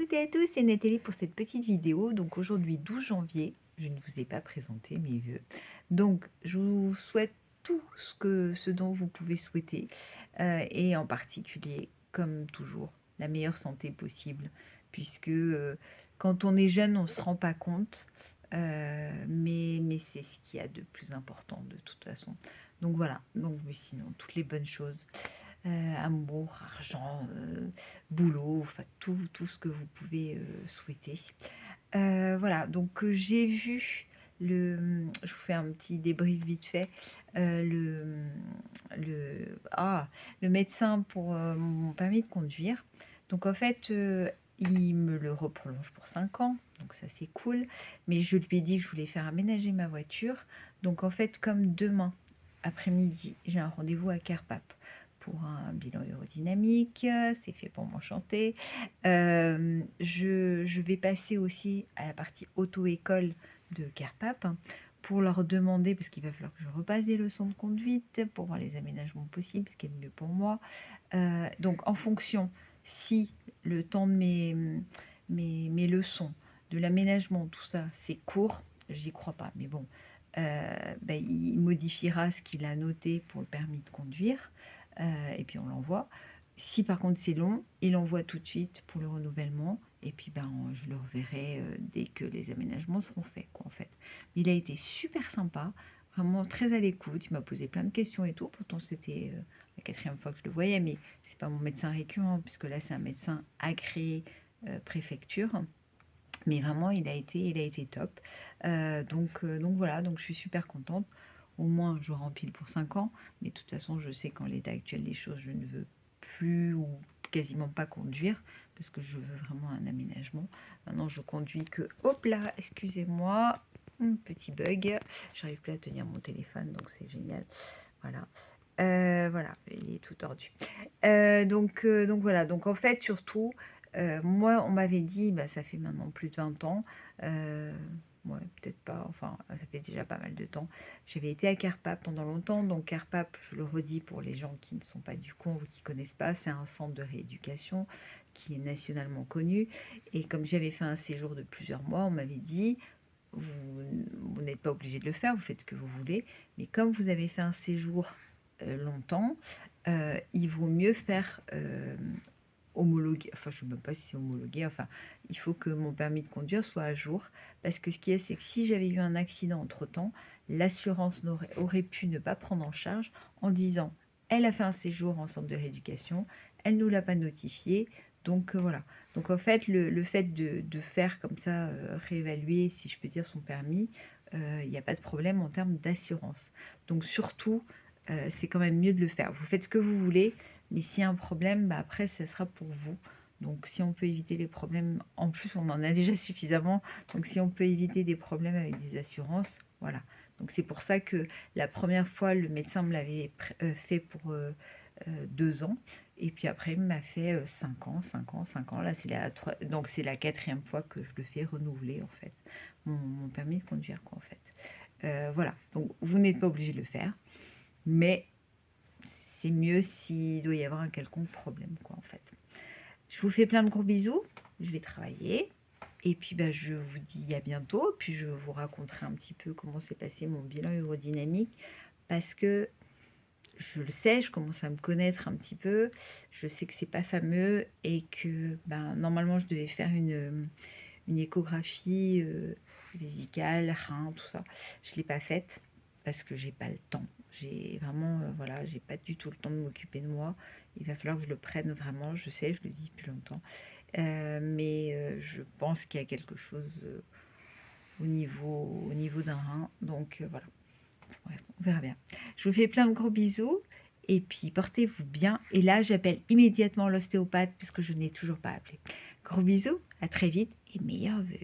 toutes et à tous, c'est Nathalie pour cette petite vidéo. Donc aujourd'hui 12 janvier, je ne vous ai pas présenté mes vœux. Donc je vous souhaite tout ce dont vous pouvez souhaiter et en particulier, comme toujours, la meilleure santé possible puisque quand on est jeune, on ne se rend pas compte, mais c'est ce qu'il y a de plus important de toute façon. Donc voilà, donc, mais sinon, toutes les bonnes choses. Amour, argent, boulot, enfin tout ce que vous pouvez souhaiter. Voilà, donc j'ai vu je vous fais un petit débrief vite fait, le médecin pour mon permis de conduire. Donc en fait, il me le reprolonge pour 5 ans, donc ça c'est cool, mais je lui ai dit que je voulais faire aménager ma voiture. Donc en fait, comme demain après-midi, j'ai un rendez-vous à Carpap pour un bilan aérodynamique, c'est fait pour m'enchanter. Je vais passer aussi à la partie auto-école de Carpap pour leur demander, parce qu'il va falloir que je repasse des leçons de conduite pour voir les aménagements possibles, ce qui est le mieux pour moi. Donc en fonction, si le temps de mes leçons, de l'aménagement, tout ça, c'est court, j'y crois pas, mais bon, il modifiera ce qu'il a noté pour le permis de conduire, et puis on l'envoie. Si par contre c'est long, il envoie tout de suite pour le renouvellement, et puis je le reverrai dès que les aménagements seront faits, quoi, en fait. Il a été super sympa, vraiment très à l'écoute, il m'a posé plein de questions et tout, pourtant c'était la 4e fois que je le voyais, mais c'est pas mon médecin récurrent, puisque là c'est un médecin agréé préfecture. Mais vraiment, il a été top. Donc voilà, donc je suis super contente. Au moins, je rempile pour 5 ans. Mais de toute façon, je sais qu'en l'état actuel des choses, je ne veux plus ou quasiment pas conduire parce que je veux vraiment un aménagement. Maintenant, je conduis que... Hop là, excusez-moi, un petit bug. J'arrive plus à tenir mon téléphone, donc c'est génial. Voilà. Voilà, il est tout tordu. Donc voilà, donc en fait, surtout, moi, on m'avait dit, ça fait maintenant plus de 20 ans, ouais, peut-être pas, enfin, ça fait déjà pas mal de temps. J'avais été à Carpap pendant longtemps, donc Carpap, je le redis pour les gens qui ne sont pas du coin ou qui ne connaissent pas, c'est un centre de rééducation qui est nationalement connu. Et comme j'avais fait un séjour de plusieurs mois, on m'avait dit, vous n'êtes pas obligé de le faire, vous faites ce que vous voulez, mais comme vous avez fait un séjour longtemps, il vaut mieux faire homologué, enfin je ne sais même pas si c'est homologué, enfin il faut que mon permis de conduire soit à jour, parce que ce qui est, c'est que si j'avais eu un accident entre-temps, l'assurance aurait pu ne pas prendre en charge en disant elle a fait un séjour en centre de rééducation, elle ne nous l'a pas notifié, donc voilà. Donc en fait, le fait de faire comme ça, réévaluer, si je peux dire, son permis, il n'y a pas de problème en termes d'assurance. Donc surtout, c'est quand même mieux de le faire. Vous faites ce que vous voulez, mais s'il y a un problème, après, ça sera pour vous. Donc, si on peut éviter les problèmes, en plus, on en a déjà suffisamment. Donc, si on peut éviter des problèmes avec des assurances, voilà. Donc, c'est pour ça que la première fois, le médecin me l'avait fait pour 2 ans. Et puis après, il m'a fait 5 ans, 5 ans, 5 ans. Là, donc c'est la 4e fois que je le fais renouveler, en fait, mon permis de conduire, quoi, en fait. Voilà. Donc, vous n'êtes pas obligé de le faire. Mais c'est mieux s'il doit y avoir un quelconque problème, quoi, en fait. Je vous fais plein de gros bisous. Je vais travailler. Et puis, je vous dis à bientôt. Puis, je vous raconterai un petit peu comment s'est passé mon bilan aérodynamique. Parce que je le sais, je commence à me connaître un petit peu. Je sais que c'est pas fameux et que normalement, je devais faire une échographie vésicale, rein, tout ça. Je ne l'ai pas faite parce que j'ai pas le temps. J'ai vraiment, voilà, j'ai pas du tout le temps de m'occuper de moi. Il va falloir que je le prenne vraiment. Je sais, je le dis depuis longtemps. Mais je pense qu'il y a quelque chose au niveau d'un rein. Donc voilà. Bref, on verra bien. Je vous fais plein de gros bisous. Et puis portez-vous bien. Et là, j'appelle immédiatement l'ostéopathe puisque je n'ai toujours pas appelé. Gros bisous, à très vite et meilleurs vœux.